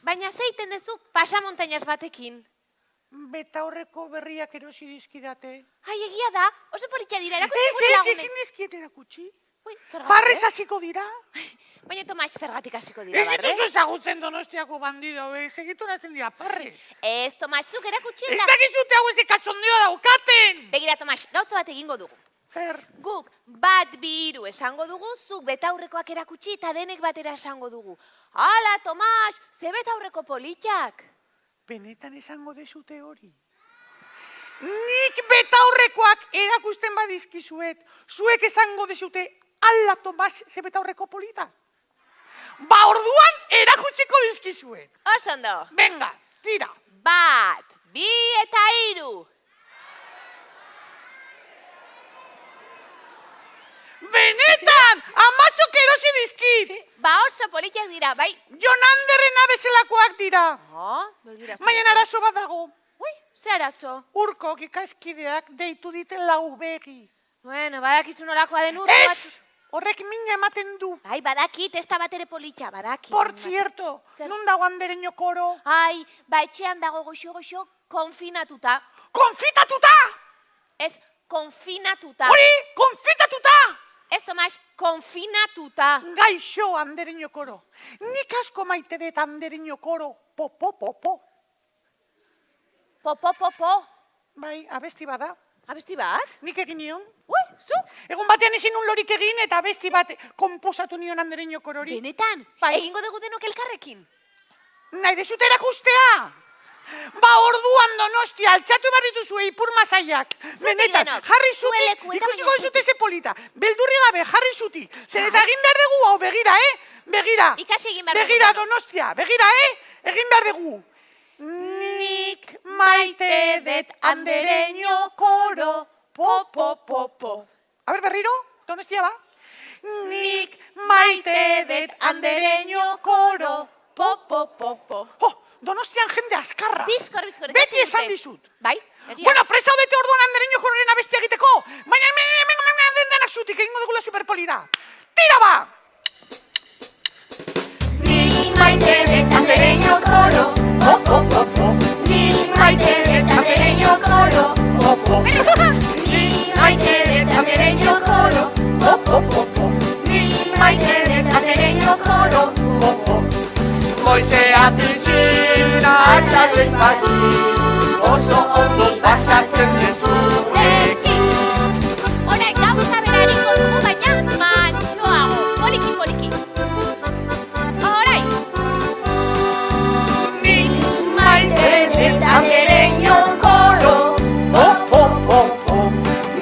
Baina zeiten dezu pasamontainaz batekin. Betaurreko berriak erosi dizkidate. Ai, egia da, oso politxa dira, erakutsi gure Ez, lagunek. ezin dizkiet erakutsi. Ui, zergatik, Barrez hasiko dira. Baina Tomas zergatik hasiko dira, Ez barrez? dituzu ezagutzen Donostiako bandido, segitu nazen dira parrez. Ez, Tomas, zuk erakutsi Ez eta... dakizute hau ez ekatxondeo daukaten. Begira, Tomas, gauza bat egingo dugu. Zer? Guk bat bi hiru esango dugu, zuk betaurrekoak erakutsi eta denek batera esango dugu. Hala, Tomas, ze betaurreko politxak. Benetan esango dezute hori. Nik betaurrekoak erakusten badizkizuet, zuek esango dezute, ala Tomas, ze betaurreko polita. Ba orduan erakutsiko dizkizuet. Oso ondo. Venga, tira. Bat, bi eta hiru. Benetan, amatxok erosi dizkit. Ba oso politxak dira, bai? Jonanderrena bezalakoak dira. Begira. Baina arazo bat dago. Ui, ze arazo? Urkok ikaskideak deitu dite lau begi. Bueno, badakizu nolakoa den urko bat. Ez! Horrek mina ematen du. Bai, badakit, ez da batere politxa, badakit. Por cierto, Zer? non dago andereño koro? Ai, ba etxean dago goxo-goxo konfinatuta. Konfitatuta! Ez, konfinatuta. Hori, konfitatuta! Ez, Tomas, konfinatuta. Gaixo andereño koro. Nik asko maite dut andereño koro. Po. Po. Bai, abesti bada. Abesti bat? Nik egin nion. Ui, zu? Egun batean ezin un lorik egin eta abesti bat konposatu nion andereño korori. Benetan? Bai. Egingo dugu denok elkarrekin? Nahi dezute erakustea? Ba orduan Donostia, altxatu behar dituzue ipur masaiak. Benetan, denok. jarri zuti, Zuen lekuetan ikusiko baino zute ze polita. Beldurri gabe, jarri zuti. Zer eta egin behar dugu, hau begira, Begira. Ikasi egin behar dugu Begira, denok. Donostia, begira, Egin behar dugu. Nik maite det andereño koro. Po. A ber, berriro, Donostia ba. Nik maite det andereño koro. Po. Oh, Donostian jende azkarra. Bizkor. Beti esan dizut. Bai, egia. Bueno, presa odete orduan andereño kororen abestia egiteko. Baina, denak zutik, egingo dugula superpolida. Tira ba! Nik maite det andereño koro. Po. Nik maite det andereño koro. Po. Nik maite det andereño koro. Po. Nik maite det andereño koro. Po. Goizea pisina eta despazit, oso ondo pasatzen dutzuekin. Horai, gauza berariko dugu, baina mantsoago. Poliki. Horai. Nik maite dut andereño koro, po.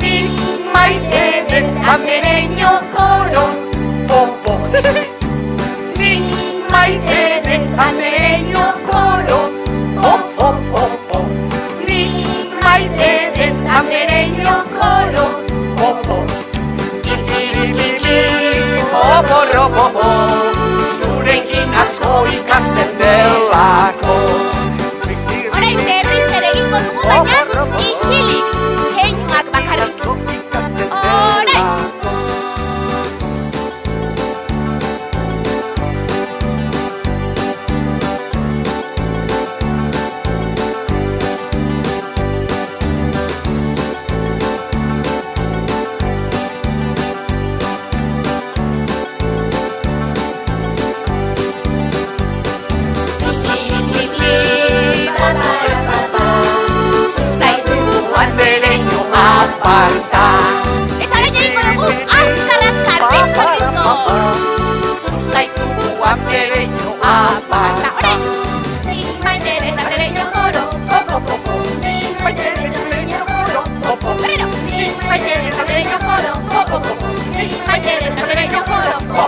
Nik maite dut andereño koro, po. Nik maite dut andereño koro, po. Nik maite dut andereño koro, po. Ikirikiki, po. Zurekin asko ikasten delako. Horai, berriz ere egingo dugu, baina isilik. Keinuak bakarrik. Horai. Zaitu andereño aparta. Eta hori egingo dugu, azkar, bizko. Zaitu andereño aparta. Horai. Nik maite det andereño koro. Po. Nik maite det andereño koro. Berriro. Nik maite det andereño koro. Po. Nik maite det andereño koro. Po.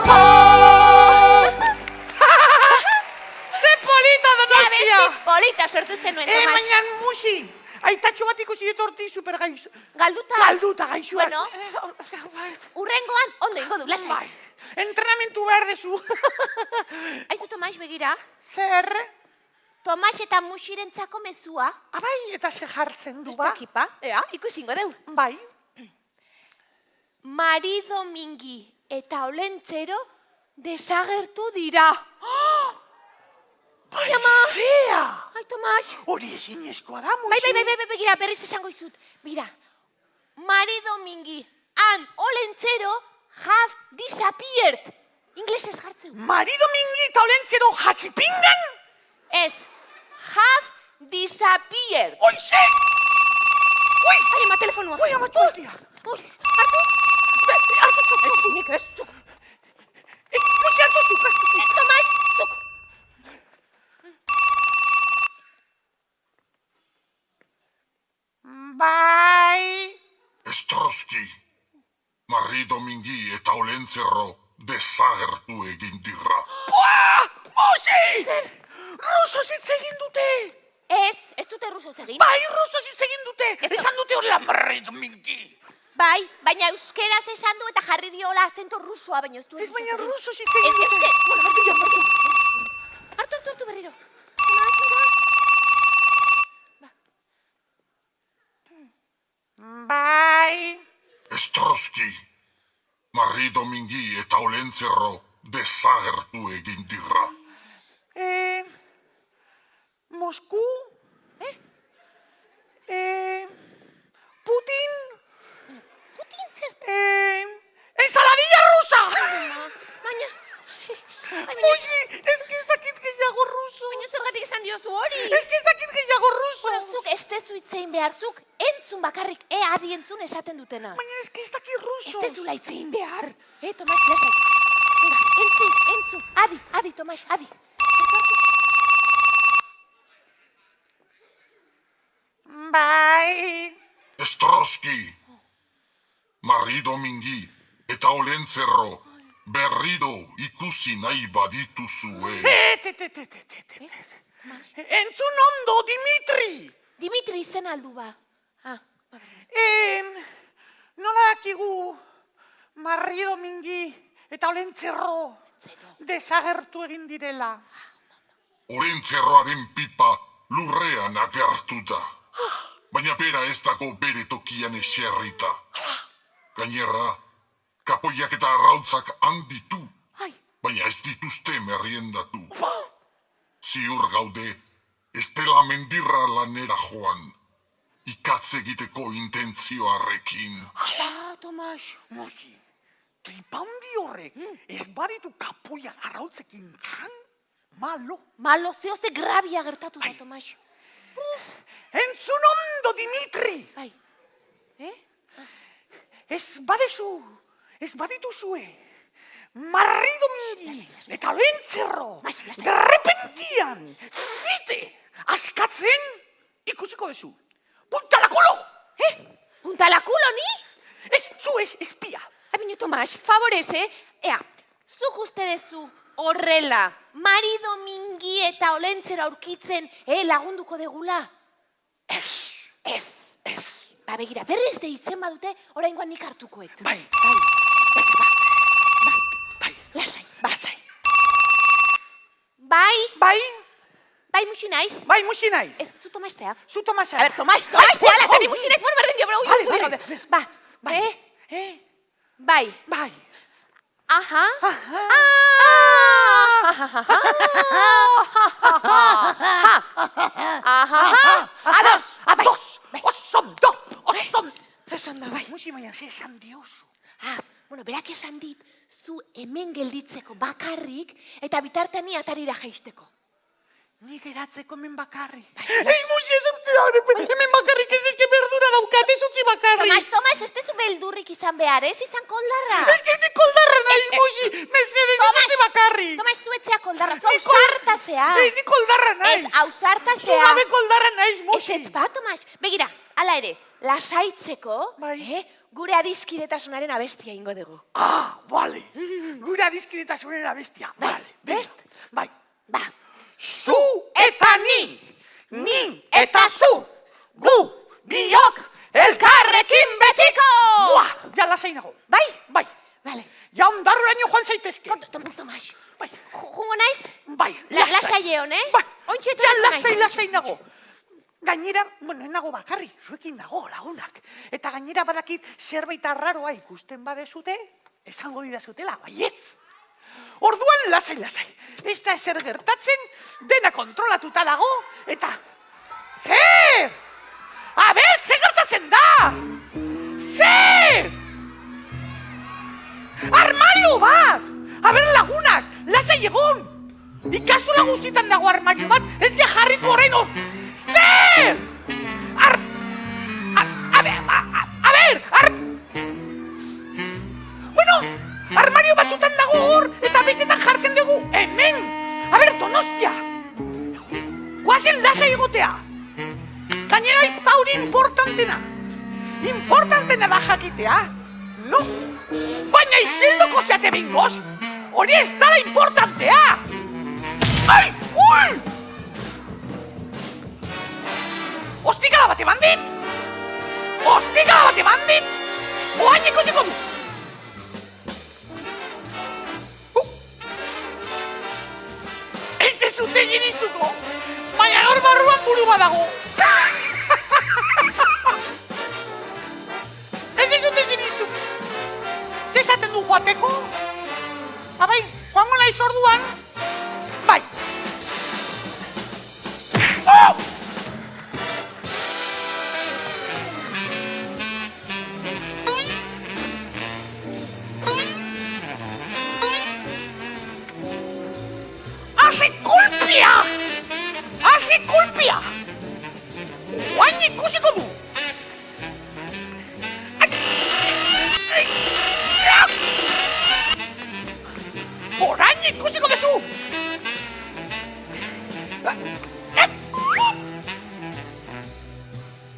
Ze polita, Donostia! Polita sortu zenuen, Tomas. Baina musi, aitatxo bat ikusi dut horti supergaizu. Galduta. Gaixua. Bueno. Urrengoan, ondo ingo du, lasai. Bai, entrenamentu behar dezu. Aizu, Tomas, begira. Zer? Tomas eta musirentzako mezua. Abai, eta ze jartzen du, Ez ba? dakipa. Ea, ikusingo deu. Bai. Mari Domingi eta Olentzero desagertu dira. Bai, ama. zea! Ai, Tomas. Hori ezinezkoa da, Bai, Muxi. begira, berriz esango izut. Mira, marido mingi, han olentzero have disappeared. Inglesez jartzeu. Marido mingi eta olentzero jatzipingan? Ez, have disappeared. Oize! Ui! Ai, ama, telefonua. Ui, amatu aldia. Ui, hartu. Hartu zuk. Ez, nik ez zuk. Muxi, hartu zuk. Tomas, zuk. Bai. Estroski, marido mingi eta olentzerro desagertu egin dirra. Buah! Muxi! Ruso hitz egin dute! Ez dute rusoz egin. Bai, ruso hitz egin dute! Esan dute horrela marido mingi. Bai, baina euskeraz esan du eta jarri diola azento rusoa, baina ez du Ez baina ruso hitz Ez, egin ez, dute. bueno, hartu berriro. Bai. Estroski, marido mingi eta olentzerro desagertu egin dirra. Mosku? Putin? Putin zer? Ensaladilla rusa! Baina... Muxi, ez que ez dakit gehiago ruso. Baina zergatik esan diozu hori. Ez que ez dakit gehiago ruso. Bueno, zuk ez tezu hitzein behar, zuk entzun bakarrik, adi entzun esaten dutena. Baina ez que ez dakit ruso. Ez tezula hitzein behar. Tomas, lasai. Venga, entzun. Adi, Tomas, adi. Bai. Estroski, marido mingi eta olentzerro berriro ikusi nahi badituzue. Entzun ondo, Dimitri. Dimitri izen aldu ba. Nola dakigu marido mingi eta olentzerro desagertu egin direla. Olentzerroaren pipa lurrean agertu da. Baina bera ez dago bere tokian eserrita. Gainera, kapoiak eta arrautzak handitu, baina ez dituzte merriendatu. Ziur gaude, ez dela mendirra lanera joan, ikatz egiteko intentzioarekin. Hala, Tomas. Moki, tripaundi horrek ez baditu kapoiak arrautzekin jan? Malo, zehose grabia gertatu da, Tomas. Entzun ondo, Dimitri! Bai. Ez badituzue, marido mingi eta olentzerro, derrepentian, fite, askatzen, ikusiko dezu. Punta la culo! Punta la culo, ni? Ez, zu ez, espia. Abino, Tomas, favorez, Ea, zuk uste dezu horrela, marido mingi eta olentzero aurkitzen, lagunduko degula? Ez. Ba, begira, berriz deitzen badute, oraingoan nik hartukoet. Bai. Lasai. Bai, musi naiz? Bai, musi naiz. Ez, zu Tomastea? Zu Tomasea. A ver, Tomastea, la teni musi naiz, berdin dio, Vale. Bai. Aha. Ados. Esan da, bai. Musi baina ze esan diozu. Bueno, berak esan dit, zu hemen gelditzeko bakarrik eta bitartean ni atarira jaisteko. Ni geratzeko hemen bakarri. Ei, musi ez utzera, hemen bakarrik ez ezke berdura daukat, ez utzi bakarri. Tomas, ez tezu beldurrik izan behar, ez izan koldarra. Ez que ni koldarra naiz, musi, mesedez ez utzi bakarri. Tomas, zu etxea koldarra, zu ausarta zea. Ei, ni koldarra naiz. Ez, ausarta zea. Zu gabe koldarra naiz, musi. Ez ba, Tomas, begira, ala ere, lasaitzeko, gure adiskidetasunaren abestia ingo dugu. Bale, gure adiskidetasunaren abestia, bale. Best? Bai. Ba. Zu eta ni eta zu, gu, biok, elkarrekin betiko! Buah, ja lasai nago. Bai? Bai. Bale. Ja ondarruraino joan zaitezke. Tomas. Bai. Jungo naiz? Bai, Lasai egon, Bai. Ointxe Ja etorriko naiz. lasai nago. Gainera, bueno, nago bakarri, zuekin nago lagunak. Eta gainera badakit zerbait arraroa ikusten badezute, esango didazutela, baietz. Orduan lasai. Ez da ezer gertatzen, dena kontrolatuta dago, eta... Zer! Zer gertatzen da! Zer! Armario bat! Lagunak, lasai egon! Ikastola guztietan dago armario bat, ez ja jarriko orain hor! Zer! Bueno, armario batzutan dago hor, eta bestetan jartzen dugu hemen! Donostia! Guazen lasai egotea! Gainera ez da hori importantena! Importantena da jakitea, no? Baina izeldoko zeate behingoz! Hori ez dara importantea! Ai, ui! Ostikala bat eman dit! Ostikala bat eman dit! Oain ikusiko du! Ez dezute ginistuko! Baina hor barruan buru badago! Ez dezute ginistuko! Zezaten du joateko? Abai, joango naiz orduan? Bai! Oh! Asekulpia! Asekulpia! Oain ikusiko du! Orain ikusiko duzu!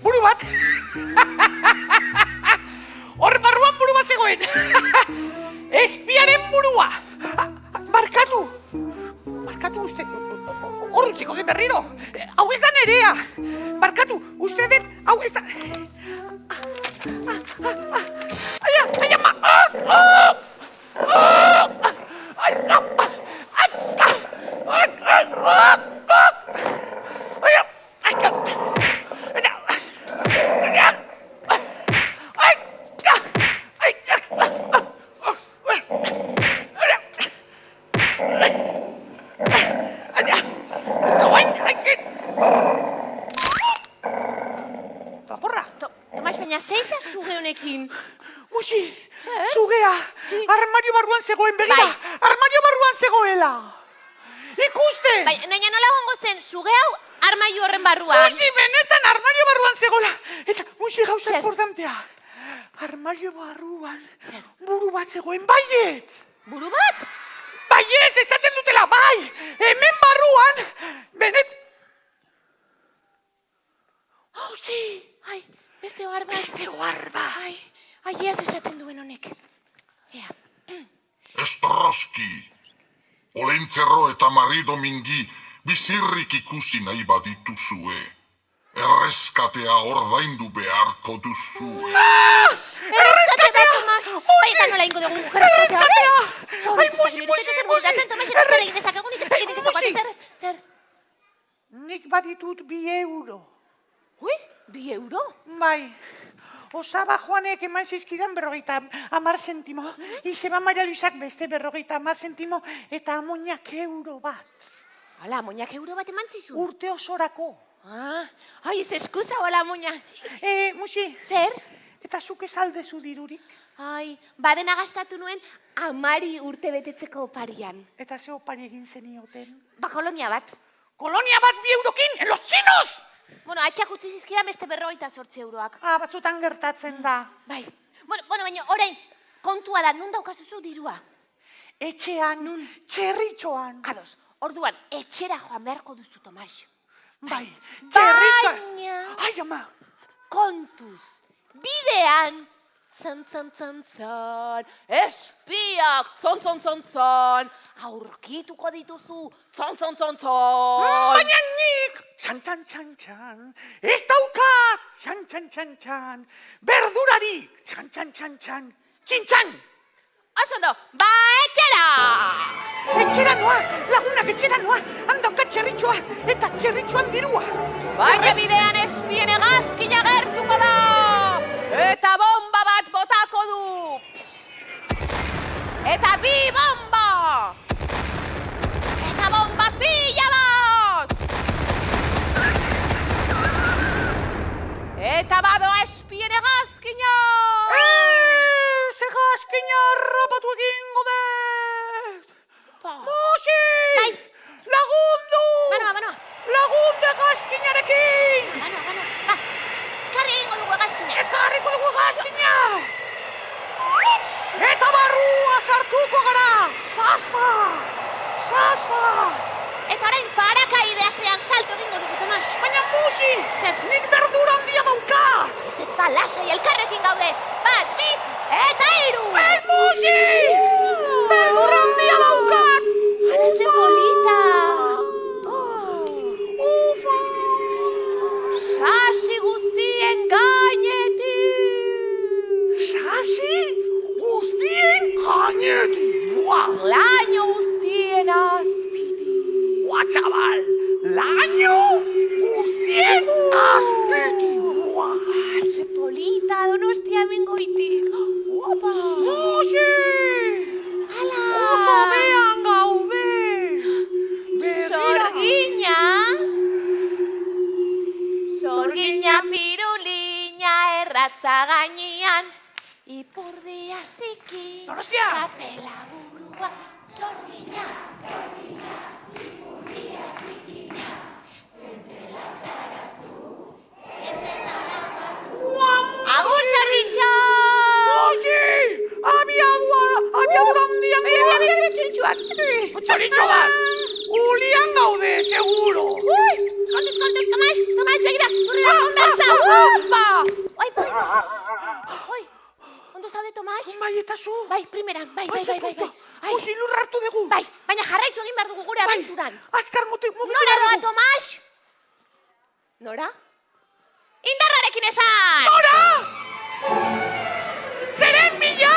Buru bat! Hor barruan buru bat zegoen! Espiaren burua! Barkatu! Barkatu uste... Hor utziko den berriro! Hau ez da nerea! Barkatu! Uste den... Hau ez da... Ai, ama! Musi, zugea, armario barruan zegoen, begira, armario barruan zegoela. Ikusten! Bai, naina nola hongo zen, zuge hau armaio horren barruan. Musi, benetan armario barruan zegoela. Eta, musi, gauza importantea. Armario barruan buru bat zegoen, baiet! Buru bat? Baiet, esaten dutela, bai! Hemen barruan, benet... Musi! Ai, beste ohar bat. Beste ohar bat. Ai, ez esaten duen honek. Ea. Estroski! Olentzerro eta Mari Domingi bizirrik ikusi nahi badituzue. Erreskatea ordaindu beharko duzue. Erreskatea! Bai, eta nola ingo dugu erreskatea? Ai, musi! Zer? Nik baditut 2 euro. Ui, 2 euro? Bai. Osaba Joanek eman zizkidan 50 zentimo. Izeba Maria Luisak beste 50 zentimo eta amoinak euro bat. Hala, amoinak euro bat eman zizu? Urte osorako. Ai, ez eskusa hola amoina. Musi. Zer? Eta zuk ez aldezu dirurik? Ai, badena gastatu nuen 10 urte betetzeko oparian. Eta ze opari egin zenioten? Ba, kolonia bat. Kolonia bat 2 eurokin, en los chinos! Bueno, atxak utzi zizkidan beste 58 euroak. Batzutan gertatzen da. Bai. Bueno, baina orain, kontua da, nun daukazuzu dirua? Etxean, nun? Txerritxoan. Ados, orduan, etxera joan beharko duzu, Tomas. Bai, txerritxoan. Baina... Ai, ama. Kontuz, bidean, zan, espiak, zon, aurkituko dituzu, zon. Baina nik, txan, ez daukat, txan, berdurarik, txan, txintxan. Osondo, ba, etxera! Etxera noa, lagunak etxera noa, handaukat txerritxoa, eta txerritxoan dirua. Baina bidean espien egazkina gertuko da, eta bomba bat botako du. Eta 2 bomba! Eta bomba pila bat! Eta badoa espien egazkina! Egazkina rapatu egingo dut! Musi! Bai! Lagundu! Banoa! Lagundu egazkinarekin! Ba, karri egingo dugu egazkina! Ekarriko dugu egazkina! Eta barrua sartuko gara! Zazpa! Eta orain parakaideazean salto egingo dugu, Tomas! Baina Musi! Zer? Nik berdura handia daukat! Ez ba, lasai elkarrekin gaude! 1, 2, eta 3! Musi! Berdura handia daukat! Ze polita! Ufa! Sasi guztien gainetik! Sasi? Guztien gainetik! Laino guztien azpitik! Buah, txabal! Laino guztien azpitik! Ze polita, Donostia mengoitik! Opa! Musi! Hala! Oso behan gaude! Sorgina pirulina erratza gainean, ipurdia ziki, Donostia! kapela burua. Sorgina, ipurdia zikina, mentela zarazu, ez etzarrapatu. Agur, Sorgintxo! Musi! Abiadura handian doa! Txiltxuak! Txoritxo bat! Ulian gaude, seguro! Kontuz, Tomás, begira, burrera konbertza! Opa! Oi, ondo zaude, Tomás? Bai, eta zu? Bai, primeran, bai. Musi, lurra hartu dugu! Bai, baina jarraitu egin behar dugu gure abenturan. Azkar mugitu Nora behar doa, dugu. Tomás? Nora? Indarrarekin esan! Nora! Zeren bila!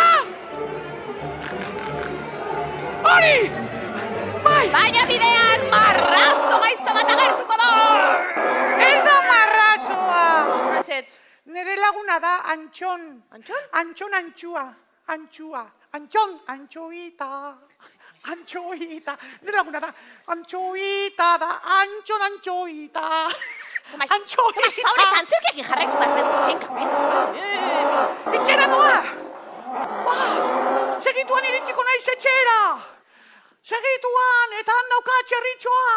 Hori! Bai! Baina bidean marrazo gaizto bat agertuko da! Ez da marrazoa! Azet, Nere laguna da Antxon. Antxon? Antxon antxua. Antxon antxoita. Antxoita. Nere laguna da Antxoita da. Antxon antxoita. Tomás, Antxoita. favorez antzerkekin jarraitu behar dugu. Venga. Etxera noa! Segituan iritsiko naiz etxera! Segituan, eta handauka txerritxoa!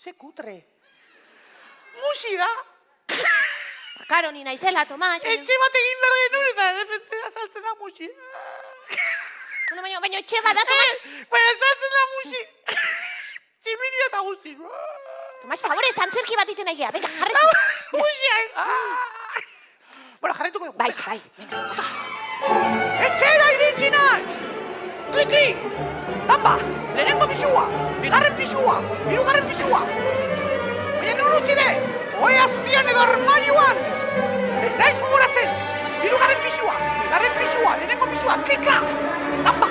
Ze kutre. Musi da! Karo ni naizela, Tomás. Etxe bat egin behar genuen eta defentea azaltzen da Musi. Baina etxe bat da, Tomás. Baina azaltzen da Musi. Tximiria eta guzti. Tomás, favorez antzerki bat iten egia. Venga, jarraitu. Musi! Bueno, jarraituko dugu. Bai. Venga. Etxera iritsi naiz! Klikli! Tamba! Lehenengo pisua! Bigarren pisua! Hirugarren pisua! Baina non utzi den! Oe azpian edo armarioan! Ez naiz gogoratzen! Hirugarren pisua! Bigarren pisua! Lehenengo pisua! Klikla! Tamba!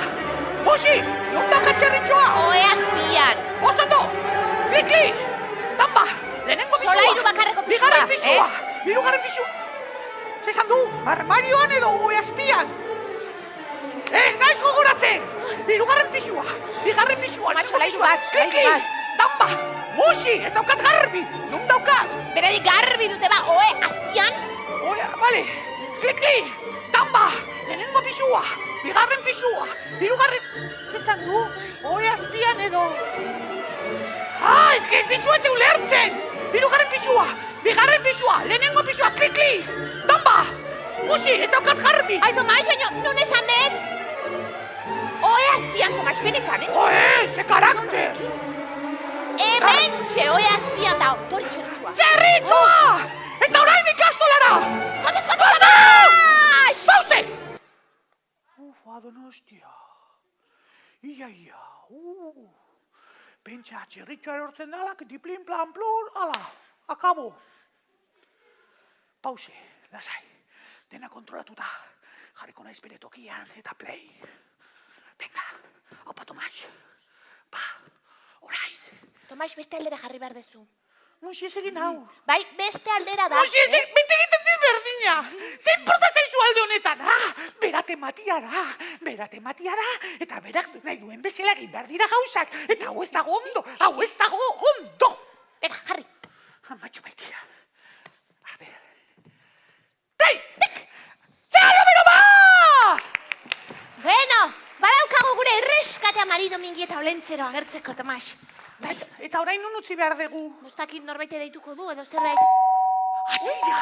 Musi! Non dauka txerritxoa! Oe azpian. Osoto! Klikli! Tamba! Lehenengo pisua! Solairu bakarreko pisua, Bigarren pisua! Hirugarren pisua! Zezan du, armarioan edo oe azpian! Ez naiz gogoratzen! Hirugarren pisua! Bigarren pisua! Solairu bat, Klikli! solairu bat. Tamba! Musi! Ez daukat garbi! Non daukat! Berari garbi dute ba, oe azpian. Oe, bale! Klikli! Tamba! Lehenengo pisua! Bigarren pisua! Hirugarren... Zezan du, oe azpian edo... Ez que ez dizuete ulertzen! Hirugarren pisua! Bigarren pisua! Lehenengo pisua! Klikli! Tamba! Musi! Ez daukat garbi! Ai, Tomás, baina non esan dut? Oe azpian, Tomás, benetan, Oe! Ze karakter! Hemen txe, oe azpian da, tori txerritxua. Txerritxoa! Eta orain ikastolara! Kontuz, Tomás! Pause! Ufa, Donostia. Ia. Pentsa, txerritxoa erortzen dalak, diplin plan plur, ala, akabo. Pause, lasai. Dena kontrolatuta. Jarriko naiz bere tokian eta play. Venga, haupa Tomás. Orain. Tomás, beste aldera jarri behar dezu. Musi ez egin hau. Bai, beste aldera da. Musi ez bete egiten dit berdina. Zein porta zaizu alde honetan, Berate matia da. Eta berak nahi duen bezala egin behar dira gauzak. Eta hau ez dago ondo. Venga, jarri. Amatxo maitia. A ber. Dei! Zera número bat! Bueno, badaukagu gure erreskate amarido mingi eta olentzero agertzeko, Tomas. Bai, Eta orain nun utzi behar dugu. mustakit norbaite deituko du edo zerbait. Atia!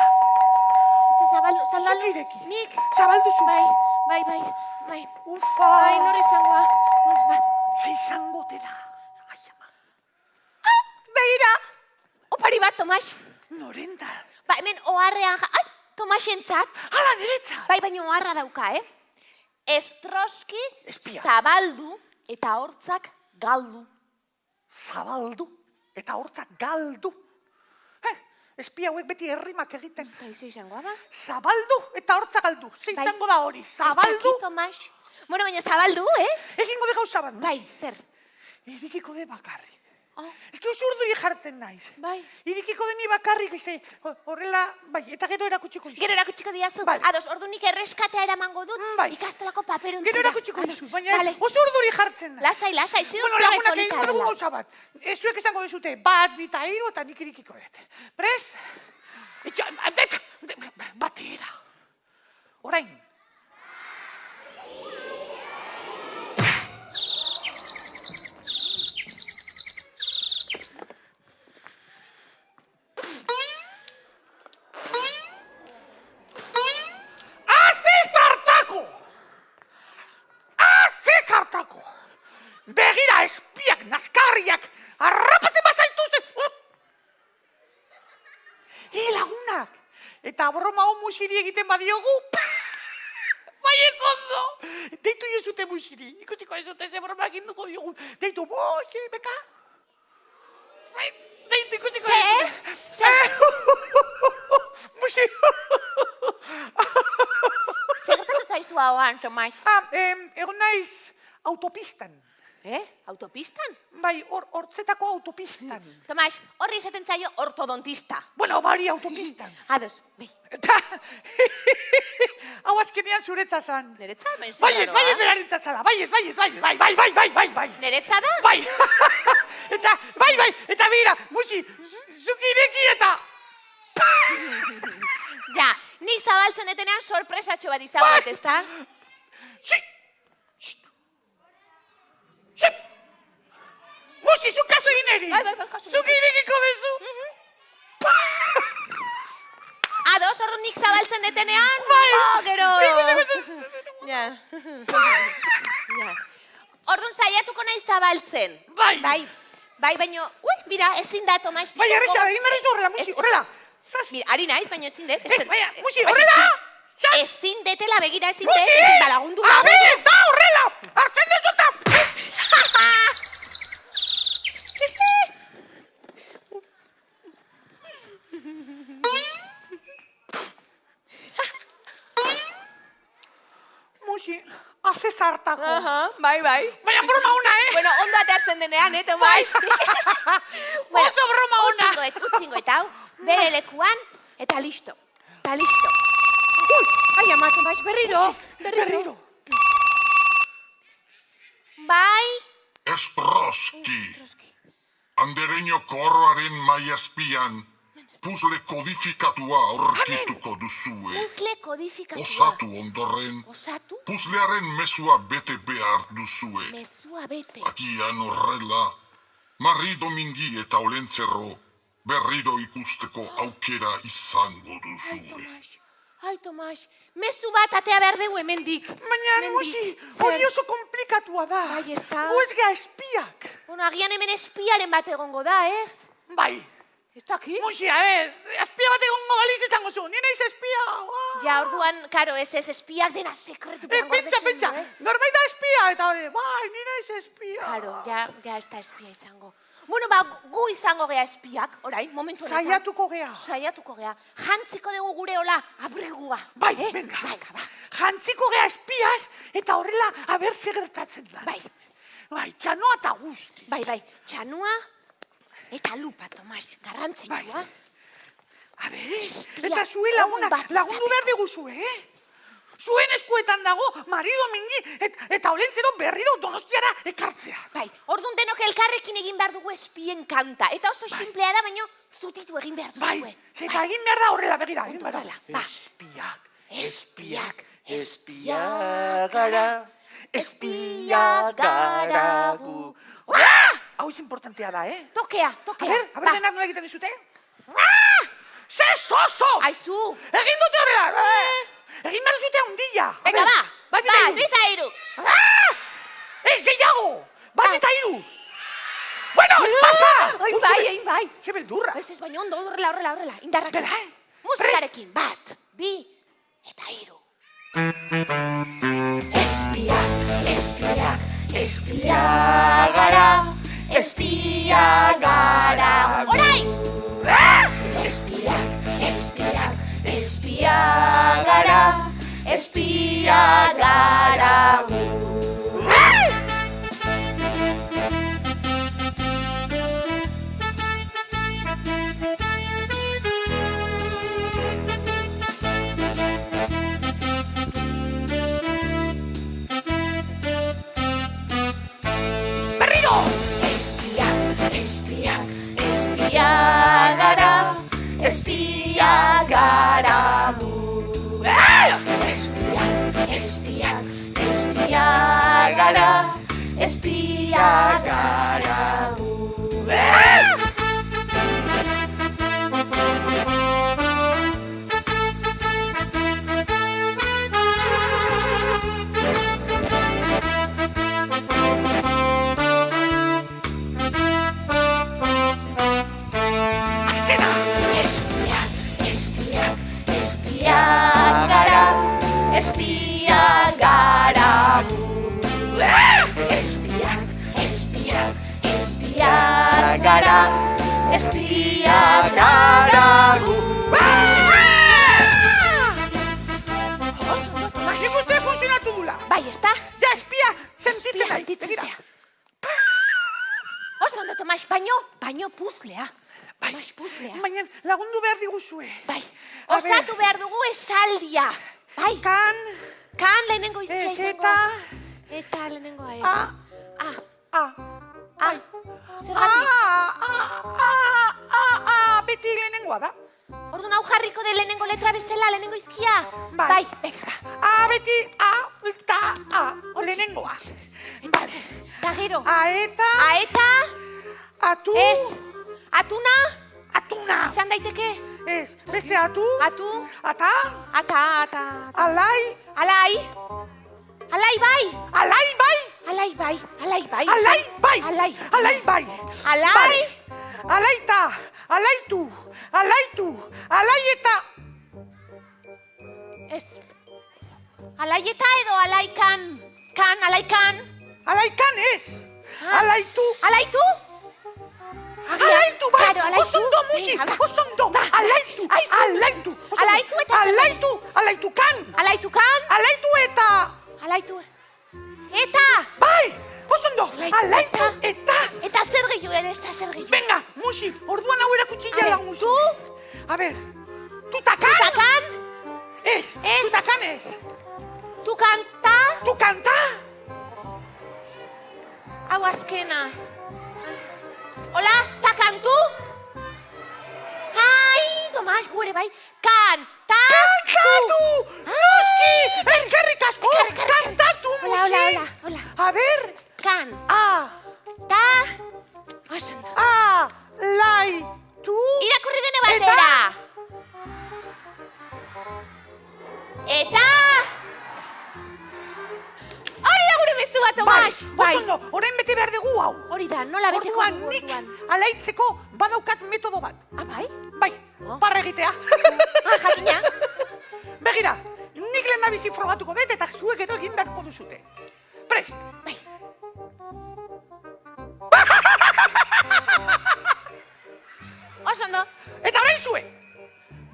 Zabaldu, Zuk ireki. nik. Zabaldu zu. Bai. Ufa! Bai, nor izangoa. Ze izango dela. Ai, ama. Begira, opari bat, Tomas. Norenda. Ba, hemen oharrean, ai, Tomasentzat. Hala, niretzat. Bai, baina oharra dauka, Estroski, Espia. zabaldu eta hortzak galdu. Zabaldu eta hortzak galdu. Espia hauek beti herrimak egiten. Eta izo izangoa da? Zabaldu eta hortzak galdu. Ze Bai. izango da hori. Ez Zabaldu. dakit, Tomas. Bueno, baina zabaldu, ez? Egingo de gauza bat. Bai, zer? Irikiko de bakarrik. Oh, Ez ki oso urduri jartzen naiz. bai. Irikiko de ni bakarrik, horrela, bai, eta gero erakutsiko dizu. Gero erakutsiko diazu. Bai. Ados, ordu nik erreskatea eramango dut. Bai. Ikastolako paperuntzira. Gero erakutsiko dizu, baina Vale. oso urduri jartzen naiz. Lasai, zidu Bueno, zerbait lagunak polita egingo dugu dela. gauza bat. Zuek esango dizute, bat, bita, hiru, eta nik irikiko dut. Prest? Batera. Orain. Zartako! Begira espiak, nazkarriak, arrapatzen bazaituzte! Lagunak! Eta broma hon musiri egiten badiogu, bai ez ondo! Deitu jozute musiri, ikusiko ez dute ze broma egin dugu diogu. Deitu, boxe, beka? Deitu ikusiko ez dute. Musiri! Zertatu zaizu hauan, Tomas? Egon naiz autopistan. Autopistan? Bai, hortzetako autopistan. Tomas, horri esaten zaio ortodontista. Bueno, bari autopistan. Ados, bai. Eta, hau azkenean zuretza zan. Neretza, ben Baiez, beraritza zala, baiez, bai. Neretza da? Bai, eta, bai, eta dira, musi, zukireki eta... Ja, nik zabaltzen detenean sorpresatxo bat izagot, ezta? Musi, zuk kasu egin eri. Bai, kasu egin. Zuk irekiko bezu. Ados, ordu nik zabaltzen detenean? Bai. Gero... Ja. Orduan saiatuko nahi zabaltzen. Bai. Bai, baino... Ui, bira, ezin da, Tomas. Bai, arreza, egin berriz horrela, musi, horrela. Mira, ari naiz, baino ezin dut. Baina, musi, horrela! Ezin detela begira, ezin dut. Musi! Ezin da lagundu. Abez, da horrela! Artzen dut eta... Musi, haze zartako. Bai. Baina broma ona, Bueno, ondo ateatzen denean, Tomas? Oso broma ona. Utzingo eta hau, bere lekuan, eta listo. Ui, ai, ama, Tomas, berriro. Bai. Estroski. Andereño korroaren maiazpian, puzle kodifikatua aurkituko duzue. Puzle kodifikatua. Osatu ondoren, Osatu? puzlearen mezua bete behar duzue. Mezua bete. Agian horrela, Marido Mingi eta Olentzerro berriro ikusteko aukera izango duzue. Ai, Tomas, mezu bat atea behar dugu hemendik. Baina, musi, hori oso komplikatua da. Bai, ez da. Gu ez gea espiak. Bueno, agian hemen espiaren bat egongo da, ez? Bai. Ez daki? Musi, espia bat egongo baliz izango zu. Ni naiz espia. Ja, orduan, karo, ez espiak dena sekretu Pentsa. Norbait da espia. Eta, bai, ni naiz espia. Karo, ja ez da espia izango. Bueno, gu izango gea espiak, orain, momentu honetan. Saiatuko gea. Jantziko dugu gure hola abrigua. Bai, venga. Jantziko gea espiaz, eta horrela aber gertatzen da. Bai, txanoa eta guzti. Bai, txanua eta lupa, Tomas, garrantzitsua. Eta zue lagundu behar diguzu, Zuen eskuetan dago marido mingi eta Olentzero berriro Donostiara ekartzea. Bai, orduan denok elkarrekin egin behar dugu espien kanta. Eta oso simplea da, baina zutitu egin behar dugu. Bai, eta egin behar da horrela, begira, egin behar da. Horrela, ba. Espiak, espia gara, espia gara gu. Hau ez importantea da, eh? Tokea. A ber, denak nola egiten dizute? Ze soso! Aizu! Egin dute horrela! Egin behar dizute hundilla! Venga, ba! Bat eta hiru! Ez gehiago! Bat eta hiru! Bueno, ez pasa! Hain bai! Ze beldurra! Ez baina ondo, horrela, indarrak. Bera, Musikarekin, bat, bi, eta hiru. Espia gara, espia gara. Orain! Espia gara, espia gara. Espia gara gu. Espia gara, espia gara gu. Espia gara gu. Espia gara, espia gara gu. Nik uste funtzionatu dula. Bai, ez da? Ja, espia sentitzen nahi. Sentitzen Begira. zea. Oso ondo, Tomas, baino puzlea. Tomas, puzlea. Baina lagundu behar diguzue. Bai, A osatu behar dugu esaldia. Bai, kan lehenengo izkia izango. Eta lehenengoa ez. Zergatik? Beti lehenengoa da. Orduan hau jarriko de lehenengo letra bezala, lehenengo izkia. Bai. Venga, Beti lehenengoa. Bale. eta gero. Aeta, Aeta, atu. ez. Atuna, Atuna. izan daiteke. Ez, beste atu. Atu, Ata. ata. Alai. Alai. Alai bai. Alai bai. Alai bai. Alai bai. Alai. Alai bai. Alai. Bale. Alaita. Alaitu. Alaitu. Alaieta. Ez. Alaieta edo alaikan? Alaikan. Alaikan ez. Alaitu. Alaitu? Alaitu bai. Claro, alaitu. Oso ondo musik. Venga, ba. Oso ondo. Alaitu. Aizu. Alaitu. Oso ondo. Alaitu eta zer? Alaitu. Alaitu kan. Alaitukan? Alaitu eta. Alaitu. Eta? Bai. Oso ondo. Alaitu eta. Eta zer gehiu ere, ez da zer gehiu. Venga, musik. Orduan hau erakutsi A jala ver, musik. A ver. Tutakan. Tutakan? Ez. Ez. Tutakan ez. Tu kanta? Tu kanta. Hau azkena. Hola, ta kantu? Ai, Tomas, gure bai. Kanta. Kantatu. Noski. Eskerrik asko. Kantatu musik. Hola. A ver. Kan. Ta. Oso ondo. Alaitu. Irakurri dene batera. Eta. Hori da gure mezua, Tomas. Oso ondo. Orain bete behar dugu hau. Hori da, nola beteko Orduan dugu nik orduan. alaitzeko badaukat metodo bat. Bai? Bai, parra egitea. Jakina. Begira, nik lehen da bizi frogatuko dut eta zuek gero egin beharko duzute. Prest. Bai. Oso ondo. Eta orain zue.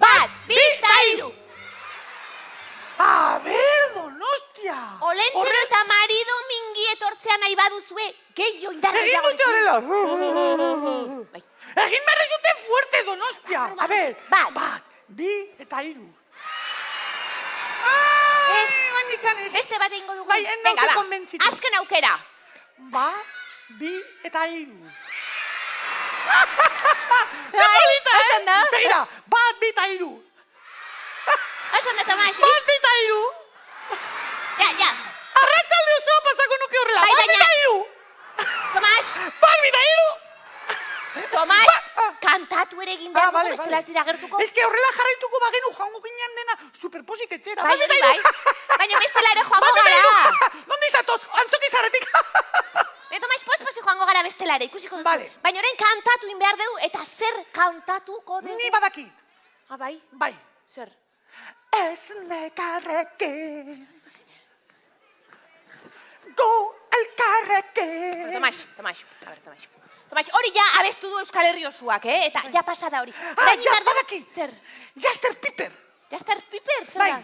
Bat, bi, eta hiru. A ber, Donostia. Olentzero eta marido mingi etortzea nahi baduzue, gehiago indarra Egin dute horrela. Bai. Egin behar zuten fuerte, Donostia. A ber, Bat. bat, bi eta hiru. Ez. nikan ez. Beste bat egingo dugu. Bai, en Venga, nauke ba, konbentzitu. azken aukera. Bat, bi eta hiru. Osan da? Begira, bat, bi eta hiru. Osan da, Tomas. Bat, bi eta hiru. Ja. Arratzalde osoa pasako nuke horrela. Bai, Bat, bi baina- eta hiru. Tomas, Bat, bi eta hiru. Tomas, kantatu ere egin behar dugu, bestela ez dira gertuko. Ez que horrela jarraituko bagenu joango ginen dena superposik etxera. Bai, Bat, bi eta hori hiru. bai. Baina bestela ere joango Bat, bi eta gara. hiru. Nondi zatoz, antzoki zarretik. Tomas, posposi joango gara bestela ere, ikusiko duzu. Vale. Baina orain kantatu egin behar dugu, eta zer kantatuko dugu? Ni badakit. Ah, bai? Bai. Zer? Ez nekarrekin. Go elkarrekin. Tomas, hori ja abestu du Euskal Herri osoak, Eta ja pasada hori. Ah, ja, badakit. Zer? Jaster Piper. Jaster Piper, zer Bai. da?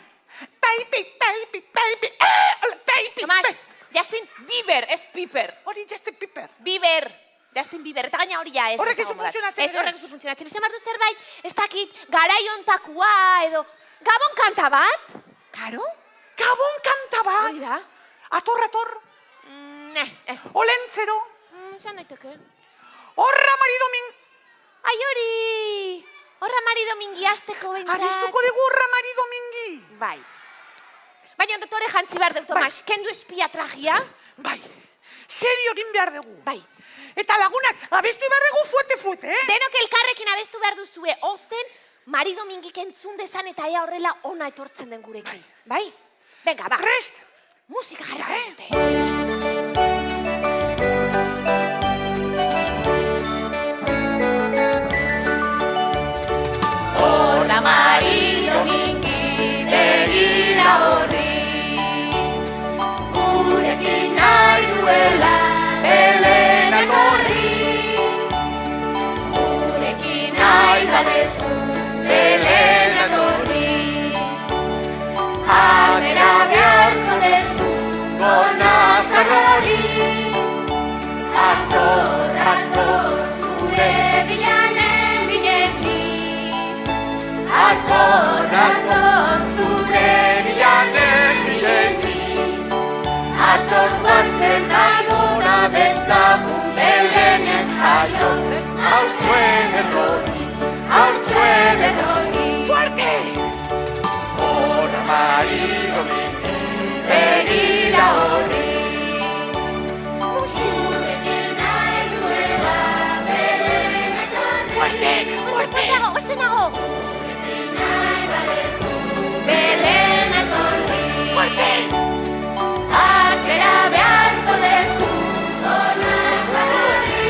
Taipi. Tomas, Justin Bieber, ez Piper. Hori Jaster Piper. Bieber. Justin Bieber, eta gaina hori ja ez. Horrek ez dago du modan. funtzionatzen, Ez, ere. horrek ez du funtzionatzen. Ez mardu zerbait, ez dakit, garaiontakua edo... Gabon kanta bat? Karo? Gabon kanta bat. Hori da? Ator. Ez. Olentzero. Zan naiteke. Horra maridomin. Ai hori! Horra maridomingi azteko behintzat. Abestuko dugu horra maridomingi. Bai. Baina ondotore jantzi behar dut, Tomas. Kendu espia tragia? Bai. Serio egin behar dugu. Bai. Eta lagunak, abestu behar dugu fuete, Denok elkarrekin abestu behar duzue, ozen, maridomingik entzun dezan eta ea horrela ona etortzen den gurekin. Bai? Venga, ba. Prest. Musika jarra dute. Horra maridomingi begira horri, gurekin nahi duela Belena etorri. Gurekin nahi badezu Belena etorri, amera beharko dezu gonazar hori. Ator, zure bilanen biletik. Ator, zure bilanen biletik. Ator, guazen agora dezagun Belenen jaio. Hautzuen errori. Fuerte. Horra maridomingi begira horri. Gurekin nahi duela Belena etorri. Oestenago. Nahi badezu Belena etorri. Atera beharko dezu gonazar hori.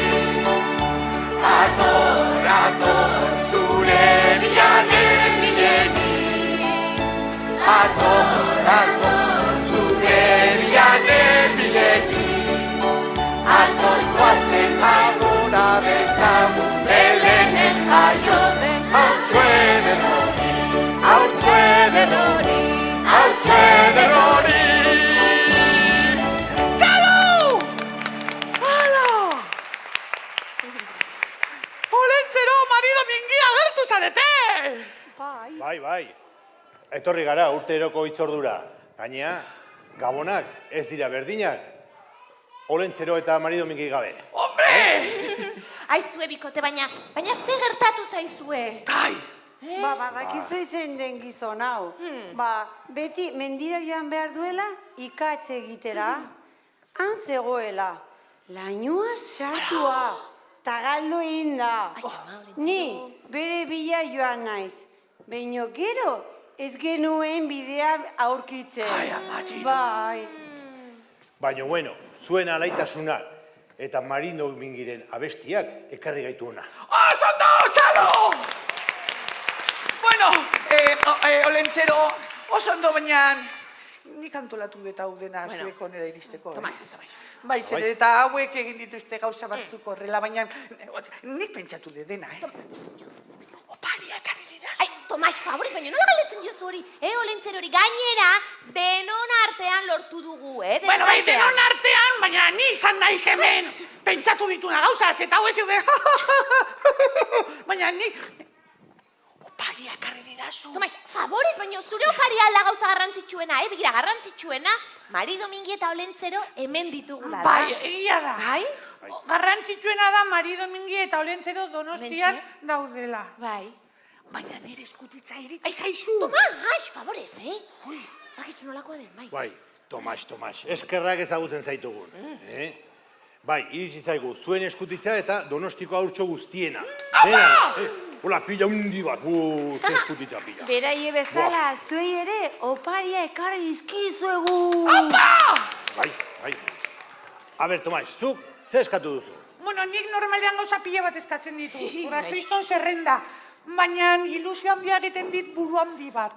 Ator, zure bilanen biletik. Ator, zure bilanen biletik. Ator, guazen agora bezagun Belenen jaio. Hautzuen errori. Txalo! Hala! Olentzero maridomingi agertu zarete! Bai. Etorri gara urteroko hitzordura. Gainea, gabonak ez dira berdinak. Olentzero eta maridomingi gabe. Hombre! Aizue bikote, baina ze gertatu zaizue? Bai! Badakizu izen den gizon hau. Beti mendira joan behar duela ikatz egitera. Han zegoela. Lainoa sartua. Ta galdu egin da. Ni bere bila joan naiz. Baina gero ez genuen bidea aurkitzen. Ai, amatxi. Bai. Baina, bueno, zuen alaitasuna eta maridomingiren abestiak ekarri gaitu hona. Osondo, txalo! Bueno, Olentzero, osondo baina nik antolatu dut hau dena zuek onera iristeko. Bai, zer eta hauek egin dituzte gauza batzuk horrela, baina nik pentsatu dut dena, Oparia ekarri dira. Ai, Tomas, favorez, baina nola galdetzen diozu hori? Olentzero hori gainera denon artean lortu dugu, Bueno, bai, denon artean, baina ni izan naiz hemen pentsatu dituna gauza, eta hau ez zeuden. Baina ni... Opai, oparia ekarri didazu. Tomas, favorez, baina zure oparia alda gauza garrantzitsuena, begira, garrantzitsuena, Mari Domingi eta Olentzero hemen ditugula da. Bai, egia da. Bai? Garrantzitsuena da Mari Domingi eta Olentzero Donostian daudela. Bai. Baina nire eskutitza iritsi zaizu. Tomas, favorez, Bakizu nolakoa den, bai. Bai, Tomas, eskerrak ezagutzen zaitugun. Bai, iritsi zaigu, zuen eskutitza eta Donostiko haurtxo guztiena. Apa! Hola, pila hundi bat, ze eskutitza pila. Beraie bezala, zuei ere oparia ekarri dizkizuegu. Apa! Bai. A ber, Tomas, zuk ze eskatu duzu? Bueno, nik normalean gauza pila bat eskatzen ditu. Hora, kriston zerrenda. Baina ilusio handia egiten dit buru handi bat.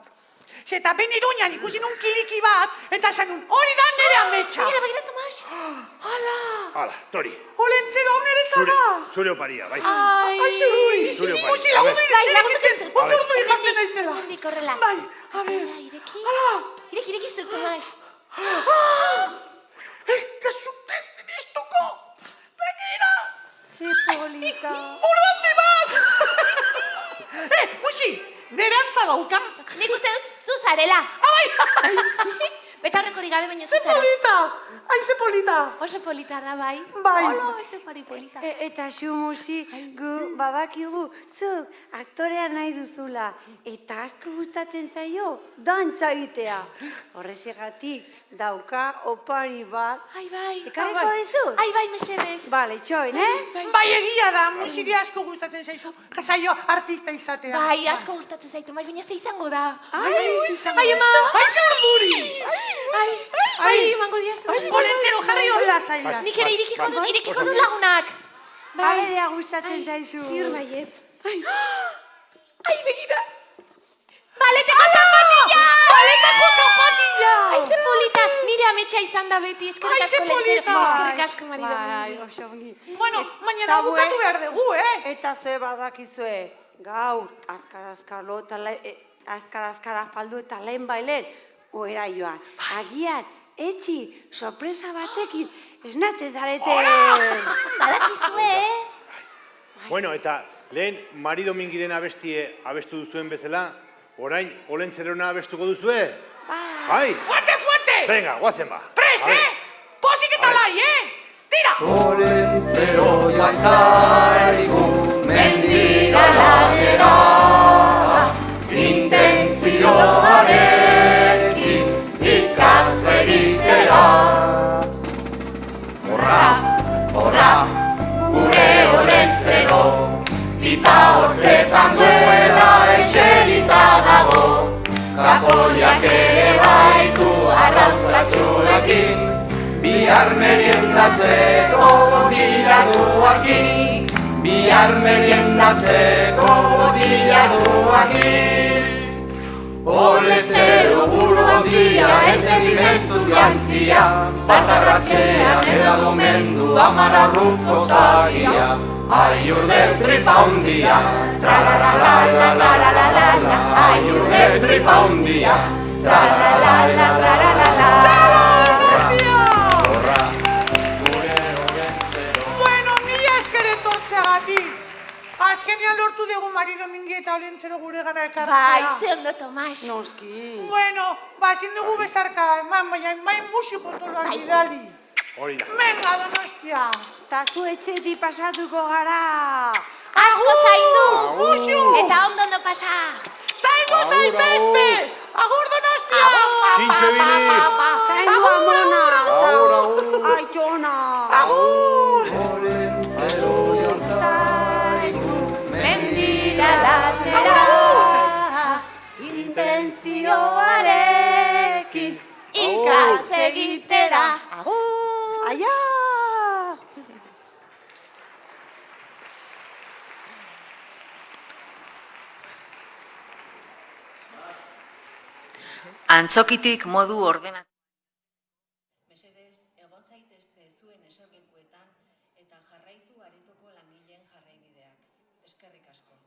Zeta ben iruñan ikusi nun kiliki bat, eta zanun hori da nire ametsa. Begira, Tomas. Hala, Tori. Olentzero hau nire zara. Zure oparia, bai. Ai, zururi. Zure oparia. Musi lagundu irekitzen. A ver. Uzurdu ikartzen naizela. Hendik horrela. Bai, a ver. Ireki. Hala. Ireki zuk, Tomas. Ez da zuten zinistuko. Begira. Ze polita. Buru handi bat. Musi, nire antza dauka. Nik uste dut, zu zarela. Ai, Beta horrek gabe baina zu ze zara. polita. Ai, ze polita. Oso polita da, bai. Bai. Olo, ez pari polita. Eta zu musi, gu badakigu, zu aktorea nahi duzula. Eta asko gustatzen zaio, dantza egitea. Horrexegatik, dauka opari bat. Ai, bai. Ekarriko dizu? Ai, bai, mesedez. Bale, txoin, Bai, egia da, musiri asko gustatzen zaizu. Zaio artista izatea. Bai, asko gustatzen zaitu, maiz baina ze izango da. Ai, ama. Ai, ze urduri. Ai, emango diazu. Olentzero jarri horrela zaila. Nik ere irikiko dut lagunak. Airea gustatzen zaizu. Ziur baietz. Ai, begira. Baleteko zapatilla! Baleteko zapatilla! Ai, ze polita. Nire ametsa izan da beti. Eskerrik Ai, ze asko Olentzero. polita. Eskerrik asko, Mari Bai, Domingi. oso ongi. Bueno, baina Eta bukatu behar dugu, Eta ze badakizue, gaur, azkar afaldu eta lehen bailen, oera joan. Agian, etxi, sorpresa batekin, esnatzen zarete. Badakizue, Bueno, eta lehen Mari Domingiren abestie abestu duzuen bezala, orain Olentzerona abestuko duzue? Bai! Fuerte, fuerte! Venga, guazen ba. Pres, A ver. Pozik eta lai, Tira! Olentzero joan zaigu mendira lanera, intentzioarekin ikatz egitera. Horra, gure Olentzero, bita hortzetan duela eserita dago, kapoliak ere baitu arrautzatxuekin, bihar meriendatzeko botiladuakin, bihar meriendatzeko botiladuakin. Olentzero buru handia, entregimentuz jantzia, batarratxean edagomendu amararruko zagia, aiur del tripa hundia, tra-la-la-la-la-la-la-la-la, aiur del tripa hundia, tra-la-la-la-la-la-la-la. Bueno, mila esker etortzeagatik. Azkenean lortu dugu Mari Domingi eta Olentzero gure gara ekartzea. bai, ze ondo, Tomas. Noski. Bueno, ezin dugu bezarka eman, baina bai musu potoloan bidali. Hori da. Venga, Donostia. Ta zu etxetik pasatuko gara. Asko zaindu. Musu! Eta ondo pasa. Zaindu zaitezte! Agur, Donostia! Txintxo ibili! Zaindu amona. Agur, agur. Aitona. Agur! Olentzero joan Zaigu Mendira latera. intentzioarekin. Ikatz egitera. Aia! Antzokitik modu ordenatu. Mesedez, egon zaitezte zuen eserlekuetan eta jarraitu aretoko langileen jarraibideak. Eskerrik asko.